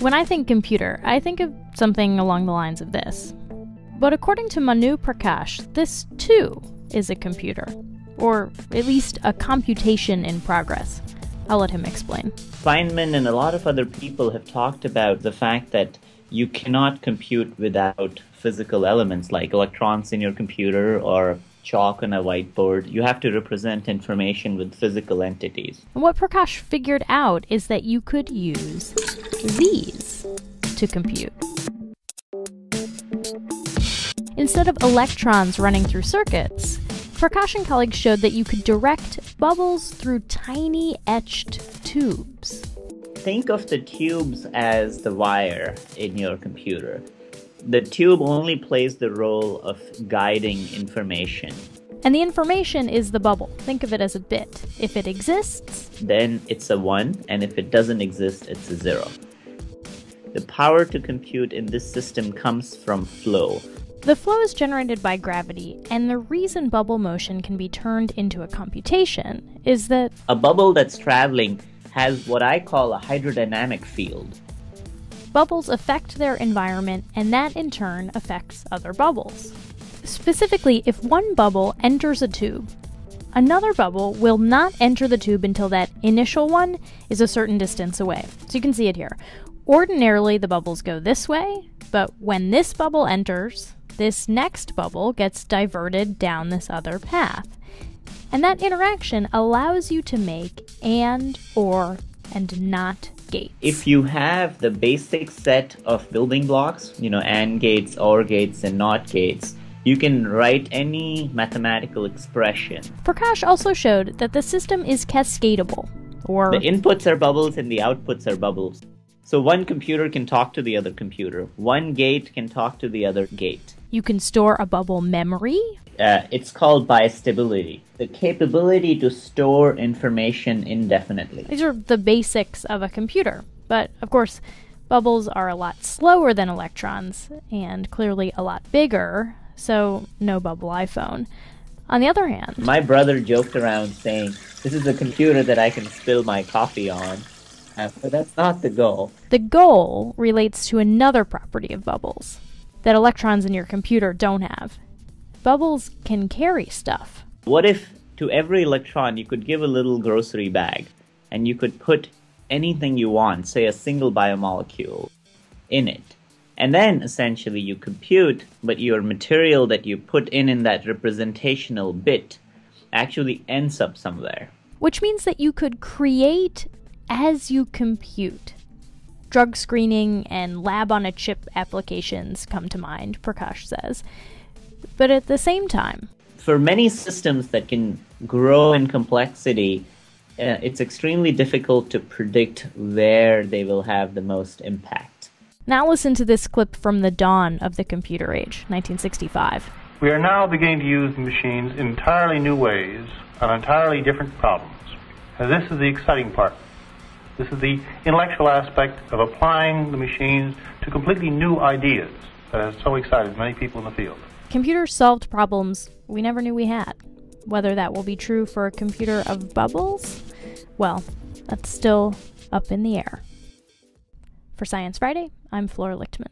When I think computer, I think of something along the lines of this. But according to Manu Prakash, this too is a computer, or at least a computation in progress. I'll let him explain. Feynman and a lot of other people have talked about the fact that you cannot compute without physical elements like electrons in your computer or chalk on a whiteboard. You have to represent information with physical entities. And what Prakash figured out is that you could use these to compute. Instead of electrons running through circuits, Prakash and colleagues showed that you could direct bubbles through tiny etched tubes. Think of the tubes as the wire in your computer. The tube only plays the role of guiding information. And the information is the bubble. Think of it as a bit. If it exists, then it's a 1, and if it doesn't exist, it's a 0. The power to compute in this system comes from flow. The flow is generated by gravity, and the reason bubble motion can be turned into a computation is that a bubble that's traveling has what I call a hydrodynamic field. Bubbles affect their environment, and that in turn affects other bubbles. Specifically, if one bubble enters a tube, another bubble will not enter the tube until that initial one is a certain distance away. So you can see it here. Ordinarily, the bubbles go this way, but when this bubble enters, this next bubble gets diverted down this other path. And that interaction allows you to make and, or, and not gates. If you have the basic set of building blocks, AND gates, OR gates, and NOT gates, you can write any mathematical expression. Prakash also showed that the system is cascadable, or the inputs are bubbles and the outputs are bubbles. So one computer can talk to the other computer. One gate can talk to the other gate. You can store a bubble memory. It's called bistability, the capability to store information indefinitely. These are the basics of a computer. But, of course, bubbles are a lot slower than electrons, and clearly a lot bigger, so no bubble iPhone. On the other hand, my brother joked around saying, this is a computer that I can spill my coffee on. But that's not the goal. The goal relates to another property of bubbles that electrons in your computer don't have. Bubbles can carry stuff. What if to every electron you could give a little grocery bag and you could put anything you want, say a single biomolecule, in it? And then essentially you compute, but your material that you put in that representational bit actually ends up somewhere. Which means that you could create as you compute. Drug screening and lab-on-a-chip applications come to mind, Prakash says. But at the same time, for many systems that can grow in complexity, it's extremely difficult to predict where they will have the most impact. Now listen to this clip from the dawn of the computer age, 1965. We are now beginning to use the machines in entirely new ways on entirely different problems. And this is the exciting part. This is the intellectual aspect of applying the machines to completely new ideas that has so excited many people in the field. Computers solved problems we never knew we had. Whether that will be true for a computer of bubbles? Well, that's still up in the air. For Science Friday, I'm Flora Lichtman.